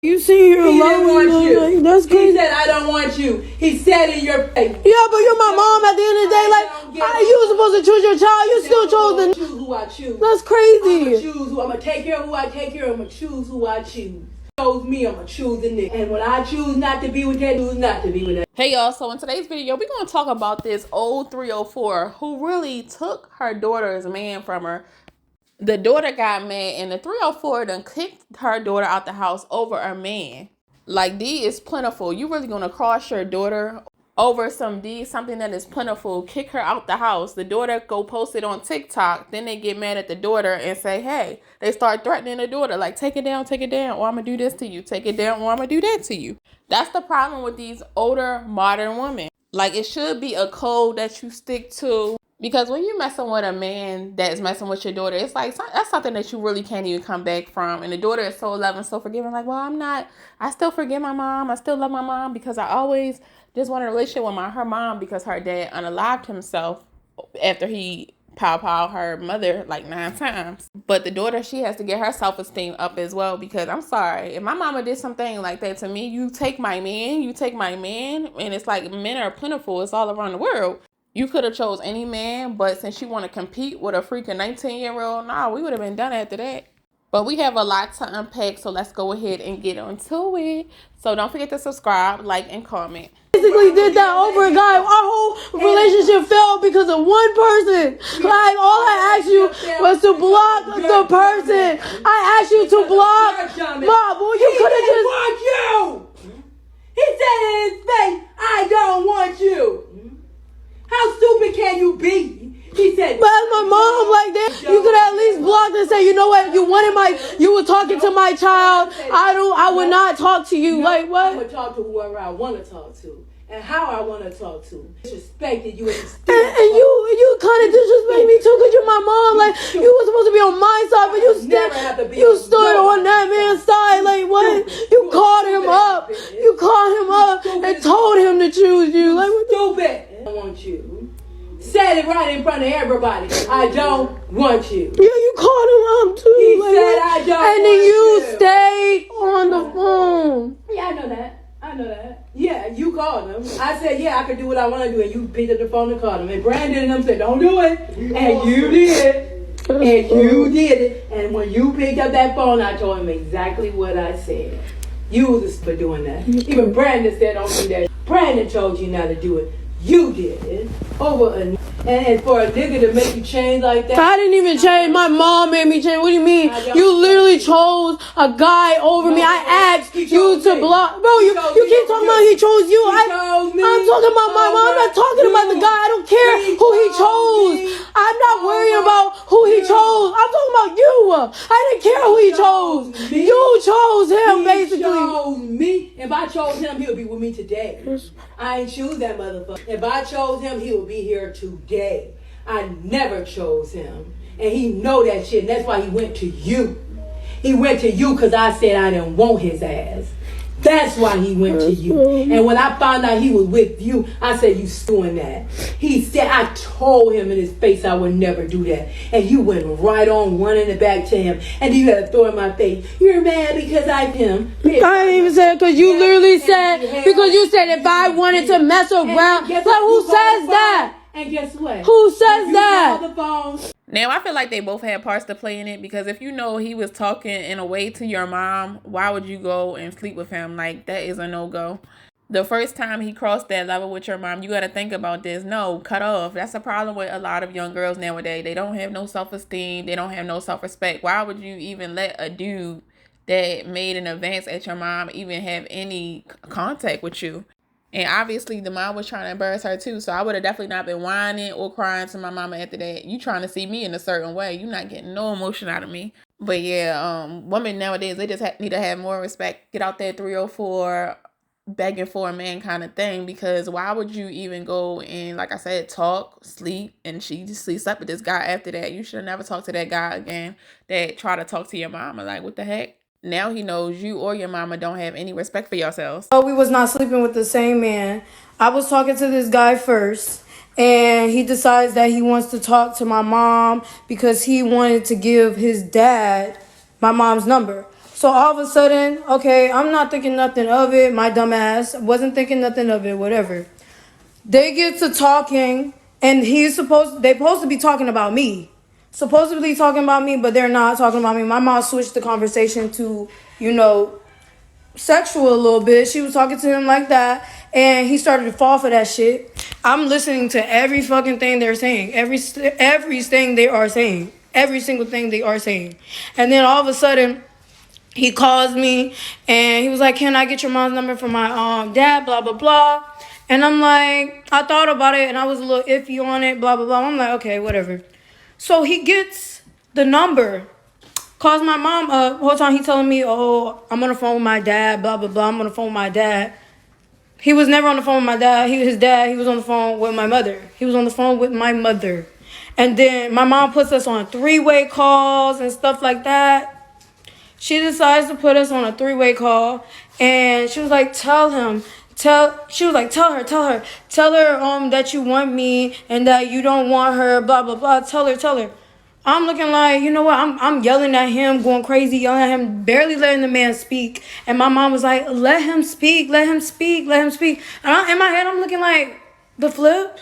You see here He didn't want you. Like, that's crazy. He said, I don't want you. He said in your face. Yeah, but you're my mom at the end of the day. Like, you were supposed to choose your child. You still chose the... choose who I choose. That's crazy. I'm going to choose who I'm going to take care of who I take care of. I'm going to choose who I choose. Chose me, I'm going to choose the nigga. And when I choose not to be with that, choose not to be with that. Hey y'all, so in today's video, we're going to talk about this old 304 who really took her daughter's man from her. The daughter got mad and the 304 done kicked her daughter out the house over a man. Like, D is plentiful. You really going to cross your daughter over some D, something that is plentiful, kick her out the house. The daughter go post it on TikTok. Then they get mad at the daughter and say, hey, they start threatening the daughter. Like, take it down, or I'm going to do this to you. Take it down, or I'm going to do that to you. That's the problem with these older, modern women. Like, it should be a code that you stick to. Because when you're messing with a man that's messing with your daughter, it's like, that's something that you really can't even come back from. And the daughter is so loving, so forgiving. Like, well, I still forgive my mom. I still love my mom because I always just wanted a relationship with her mom because her dad unalived himself after he pow her mother like 9 times. But the daughter, she has to get her self-esteem up as well, because I'm sorry, if my mama did something like that to me, you take my man, and it's like men are plentiful. It's all around the world. You could have chose any man, but since you want to compete with a freaking 19-year-old, nah, we would have been done after that. But we have a lot to unpack, so let's go ahead and get onto it. So don't forget to subscribe, like, and comment. Basically did that over a guy. Our whole relationship failed because of one person. Like, all I asked you was to block the person. I asked you to block. Mom, well, you could have just... want you. He said in his face, I don't want you. How stupid can you be? He said, but as my mom like that, you could at least block and say, you know what, you were talking to my child. I would not talk to you. Like, what? I'm gonna talk to whoever I want to talk to and how I want to talk to. Disrespected you and you kind of disrespect me too, because you're my mom. Like, you were supposed to be on my side, but you stood on that man's side. Like, what? You called him up. You called him up and told him to choose you. Like, what? Stupid. I want you. Said it right in front of everybody. I don't want you. Yeah, you called him up too. He said I don't and then you stayed on the phone. Yeah, I know that. Yeah, you called him. I said, yeah, I could do what I want to do. And you picked up the phone and called him. And Brandon and them said, don't do it. And you did. And you did it. And when you picked up that phone, I told him exactly what I said. You was for doing that. Even Brandon said, don't do that. Brandon told you not to do it. You did it. And for a nigga to make you change like that. I didn't even change. My mom made me change. What do you mean? You literally chose a guy over me. I asked you to block. Bro, you keep talking about he chose you. I'm talking about my mom. I'm not talking about the guy. I don't care who he chose. I'm not worrying about who he chose. I'm talking about you. I didn't care who he chose. You chose him, basically. He chose me. If I chose him, he would be with me today. I ain't choose that motherfucker. If I chose him, he would be here today. I never chose him. And he know that shit. And that's why he went to you. He went to you because I said I didn't want his ass. That's why he went to you. And when I found out he was with you, I said, you doing that. He said, I told him in his face I would never do that. And you went right on running it back to him. And you had to throw in my face, you're mad because I him. I didn't even say it, because you literally said, because you said if I wanted to mess around. Like, who says that? And guess what? Who says that? The phone. Now, I feel like they both had parts to play in it, because if you know he was talking in a way to your mom, why would you go and sleep with him? Like, that is a no-go. The first time he crossed that level with your mom, you got to think about this. No, cut off. That's a problem with a lot of young girls nowadays. They don't have no self-esteem. They don't have no self-respect. Why would you even let a dude that made an advance at your mom even have any contact with you? And obviously, the mom was trying to embarrass her too. So I would have definitely not been whining or crying to my mama after that. You trying to see me in a certain way. You're not getting no emotion out of me. But yeah, women nowadays, they just need to have more respect. Get out there 304, begging for a man kind of thing. Because why would you even go and, like I said, talk, sleep, and she just slept with this guy after that? You should have never talked to that guy again that tried to talk to your mama. Like, what the heck? Now he knows you or your mama don't have any respect for yourselves. Oh, we was not sleeping with the same man. I was talking to this guy first, and he decides that he wants to talk to my mom because he wanted to give his dad my mom's number. So all of a sudden, okay, I'm not thinking nothing of it. My dumb ass wasn't thinking nothing of it, whatever. They get to talking, and they supposed to be talking about me. Supposedly talking about me, but they're not talking about me. My mom switched the conversation to, sexual a little bit. She was talking to him like that, and he started to fall for that shit. I'm listening to every fucking thing they're saying, every thing they are saying, every single thing they are saying, and then all of a sudden, he calls me, and he was like, "Can I get your mom's number from my dad?" Blah blah blah, and I'm like, I thought about it, and I was a little iffy on it. Blah blah blah. I'm like, okay, whatever. So he gets the number. Calls my mom up. Whole time he telling me, "Oh, I'm on the phone with my dad." Blah blah blah. I'm on the phone with my dad. He was never on the phone with my dad. His dad. He was on the phone with my mother. He was on the phone with my mother. And then my mom puts us on 3-way calls and stuff like that. She decides to put us on a 3-way call, and she was like, "Tell him." Tell her that you want me and that you don't want her. Blah blah blah. Tell her. I'm looking like, you know what? I'm yelling at him, going crazy, yelling at him, barely letting the man speak. And my mom was like, let him speak. And in my head, I'm looking like, the flip.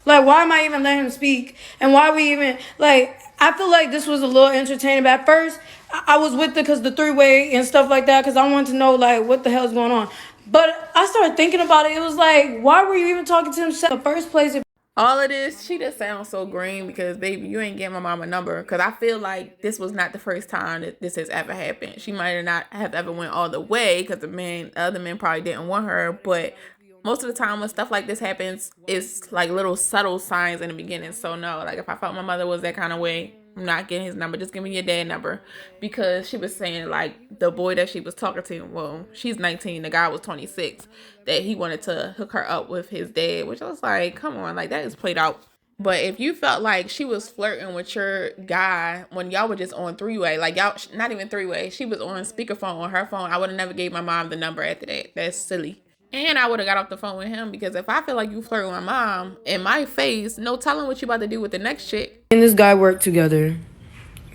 Like, why am I even letting him speak? And why are we even, like, I feel like this was a little entertaining. But at first, I was with it because the 3-way and stuff like that, because I wanted to know, like, what the hell is going on. But I started thinking about it. It was like, why were you even talking to him in the first place? All of this, she just sounds so green because, baby, you ain't getting my mama number. Because I feel like this was not the first time that this has ever happened. She might not have ever went all the way because the other men probably didn't want her. But most of the time when stuff like this happens, it's like little subtle signs in the beginning. So, no, like if I felt my mother was that kind of way, I'm not getting his number. Just give me your dad number. Because she was saying, like, the boy that she was talking to, well, she's 19, the guy was 26, that he wanted to hook her up with his dad, which I was like, come on, like, that is played out. But if you felt like she was flirting with your guy when y'all were just on 3-way, like y'all, not even 3-way, she was on speakerphone on her phone, I would have never gave my mom the number after that. That's silly. And I would have got off the phone with him, because if I feel like you flirting with my mom in my face, no telling what you about to do with the next chick. Me and this guy worked together.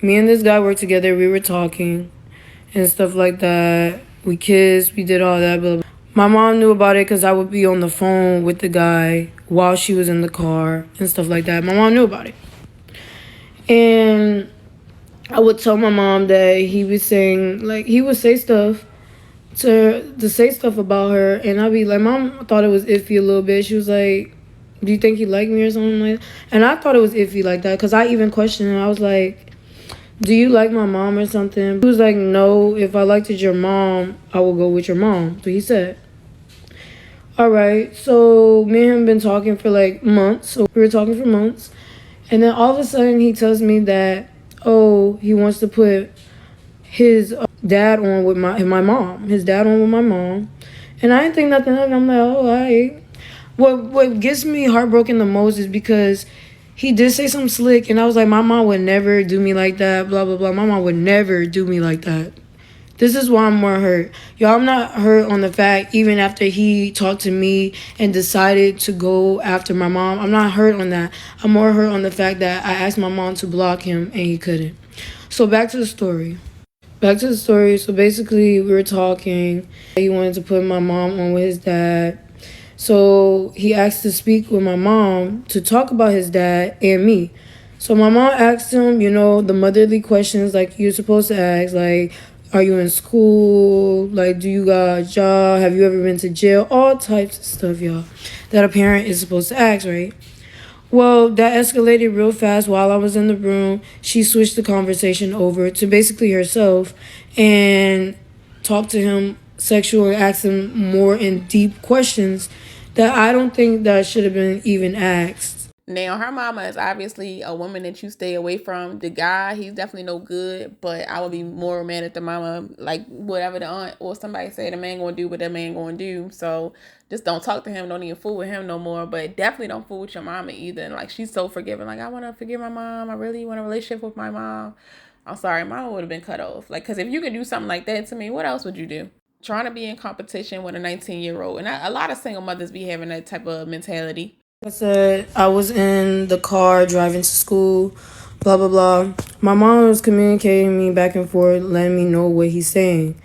We were talking and stuff like that. We kissed. We did all that. Blah, blah. My mom knew about it because I would be on the phone with the guy while she was in the car and stuff like that. My mom knew about it. And I would tell my mom that he was saying, like, he would say stuff to say stuff about her, and I'd be like, Mom thought it was iffy a little bit. She was like, do you think he liked me or something like that? And I thought it was iffy like that, because I even questioned him. I was like, do you like my mom or something? He was like, no, if I liked your mom, I will go with your mom. So he said, all right. So me and him been talking for like months. So we were talking for months, and then all of a sudden he tells me that, oh, he wants to put his dad on with my mom. His dad on with my mom. And I didn't think nothing of it. I'm like, oh, all right. What gets me heartbroken the most is because he did say something slick, and I was like, my mom would never do me like that, blah, blah, blah. My mom would never do me like that. This is why I'm more hurt. Y'all, I'm not hurt on the fact, even after he talked to me and decided to go after my mom, I'm not hurt on that. I'm more hurt on the fact that I asked my mom to block him, and he couldn't. So back to the story. So basically, we were talking. He wanted to put my mom on with his dad. So he asked to speak with my mom to talk about his dad and me. So my mom asked him, the motherly questions like you're supposed to ask, like, are you in school? Like, do you got a job? Have you ever been to jail? All types of stuff, y'all, that a parent is supposed to ask, right? Well, that escalated real fast while I was in the room. She switched the conversation over to basically herself and talked to him sexual and asked him more in deep questions that I don't think that should have been even asked. Now, her mama is obviously a woman that you stay away from. The guy, he's definitely no good, but I would be more mad at the mama, like whatever the aunt or somebody say, the man gonna do what that man gonna do. So just don't talk to him, don't even fool with him no more, but definitely don't fool with your mama either. And like, she's so forgiving. Like, I want to forgive my mom. I really want a relationship with my mom. I'm sorry, mama would have been cut off. Like, because if you could do something like that to me, what else would you do? Trying to be in competition with a 19-year-old. And a lot of single mothers be having that type of mentality. I said I was in the car driving to school blah, blah, blah. My mom was communicating me back and forth, letting me know what he's saying.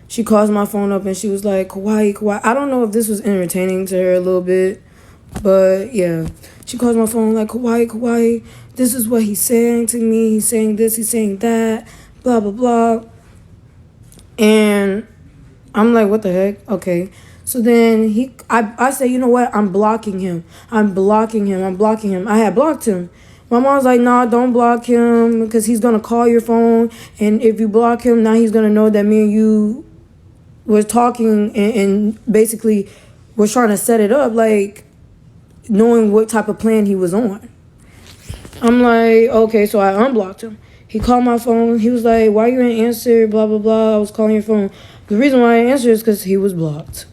She calls my phone up and she was like, Kawhi. I don't know if this was entertaining to her a little bit, but yeah. She calls my phone like, Kawhi, this is what he's saying to me. He's saying this, he's saying that, blah, blah, blah. And I'm like, what the heck? Okay. So then I say, you know what? I'm blocking him. I had blocked him. My mom's like, nah, don't block him because he's going to call your phone. And if you block him, now he's going to know that me and you was talking and basically was trying to set it up, like knowing what type of plan he was on. I'm like, okay, so I unblocked him. He called my phone. He was like, why you ain't answer, blah, blah, blah. I was calling your phone. The reason why I answered is because he was blocked.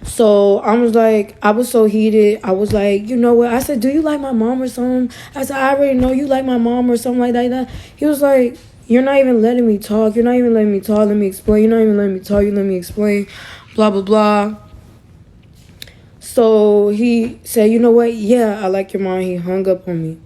So I was so heated. I was like, you know what? I said, do you like my mom or something? I said, I already know you like my mom or something like that. He was like, you're not even letting me talk. You're not even letting me talk. Let me explain. You're not even letting me talk. You let me explain. Blah, blah, blah. So he said, you know what? Yeah, I like your mom. He hung up on me.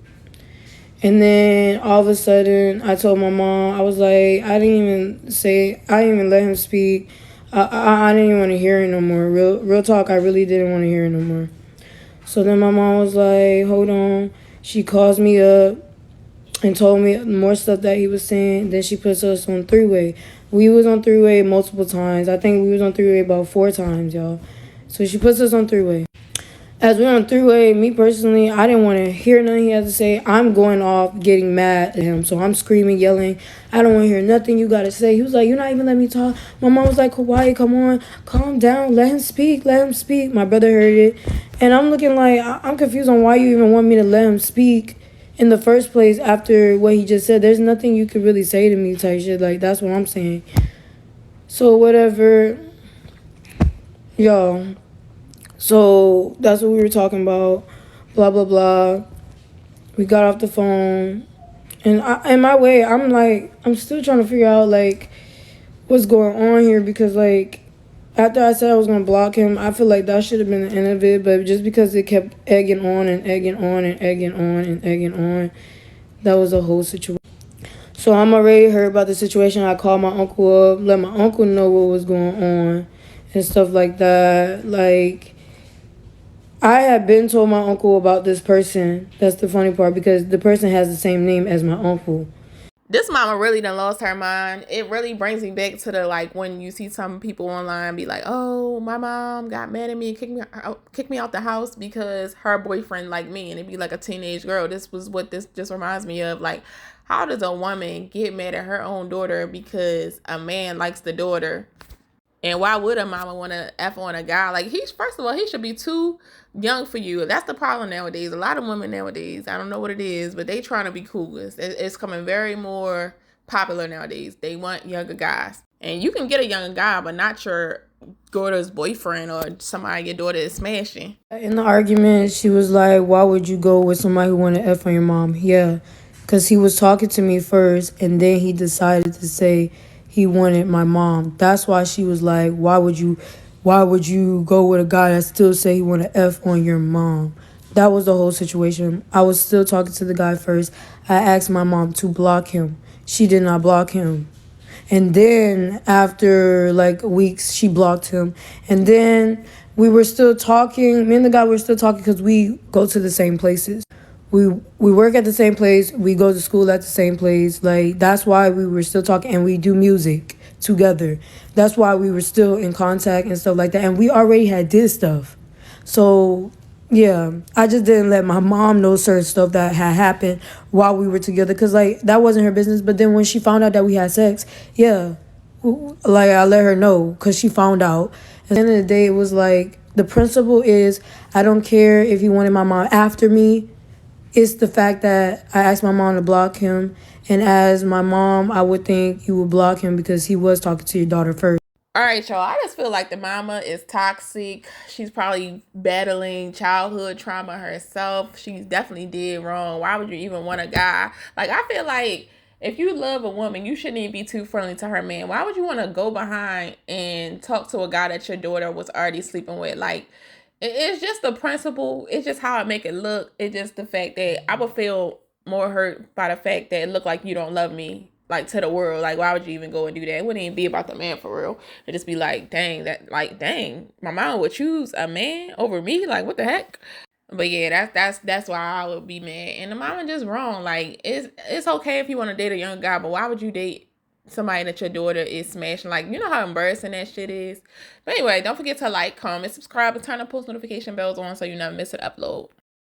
And then all of a sudden, I told my mom, I was like, I didn't even let him speak. I didn't even want to hear it no more. Real talk, I really didn't want to hear it no more. So then my mom was like, hold on. She calls me up and told me more stuff that he was saying. Then she puts us on three-way. We was on three-way multiple times. I think we was on three-way about 4 times, y'all. So she puts us on three-way. As we were on three-way, me personally, I didn't want to hear nothing he had to say. I'm going off getting mad at him. So I'm screaming, yelling. I don't want to hear nothing you got to say. He was like, you're not even letting me talk. My mom was like, Kawhi, come on. Calm down. Let him speak. Let him speak. My brother heard it. And I'm looking like, I'm confused on why you even want me to let him speak in the first place after what he just said. There's nothing you could really say to me type shit. Like, that's what I'm saying. So whatever. Yo. So that's what we were talking about, blah, blah, blah. We got off the phone. And in my way, I'm like, I'm still trying to figure out, like, what's going on here. Because, like, after I said I was going to block him, I feel like that should have been the end of it. But just because it kept egging on and egging on and egging on and egging on, that was a whole situation. So I'm already heard about the situation. I called my uncle up, let my uncle know what was going on and stuff like that. Like, I had been told my uncle about this person. That's the funny part, because the person has the same name as my uncle. This mama really done lost her mind. It really brings me back to the, like, when you see some people online be like, oh, my mom got mad at me and kicked me out the house because her boyfriend liked me, and it'd be like a teenage girl. This was what this just reminds me of. Like, how does a woman get mad at her own daughter because a man likes the daughter? And why would a mama want to F on a guy? Like, first of all, he should be too young for you. That's the problem nowadays. A lot of women nowadays, I don't know what it is, but they trying to be cool. It's coming very more popular nowadays. They want younger guys. And you can get a younger guy, but not your daughter's boyfriend or somebody your daughter is smashing. In the argument, she was like, why would you go with somebody who want to F on your mom? Yeah, because he was talking to me first, and then he decided to say he wanted my mom. That's why she was like, why would you go with a guy that still say he want to F on your mom? That was the whole situation. I was still talking to the guy first. I asked my mom to block him. She did not block him. And then after like weeks, she blocked him. And then we were still talking. Me and the guy were still talking because we go to the same places. We work at the same place. We go to school at the same place. Like, that's why we were still talking, and we do music together. That's why we were still in contact and stuff like that. And we already had did stuff. So, yeah, I just didn't let my mom know certain stuff that had happened while we were together, because, like, that wasn't her business. But then when she found out that we had sex, yeah, like, I let her know because she found out. At the end of the day, it was like, the principle is, I don't care if you wanted my mom after me. It's the fact that I asked my mom to block him. And as my mom, I would think you would block him because he was talking to your daughter first. All right, y'all. I just feel like the mama is toxic. She's probably battling childhood trauma herself. She definitely did wrong. Why would you even want a guy? Like, I feel like if you love a woman, you shouldn't even be too friendly to her man. Why would you want to go behind and talk to a guy that your daughter was already sleeping with? Like, it's just the principle. It's just how I make it look. It's just the fact that I would feel more hurt by the fact that it looked like you don't love me, like, to the world. Like, why would you even go and do that? It wouldn't even be about the man for real. It'd just be like, dang, my mom would choose a man over me. Like, what the heck? But yeah, that's why I would be mad. And the mama just wrong. Like, it's okay if you want to date a young guy, but why would you date somebody that your daughter is smashing? Like, you know how embarrassing that shit is. But anyway, don't forget to like, comment, subscribe, and turn the post notification bells on so you never miss an upload.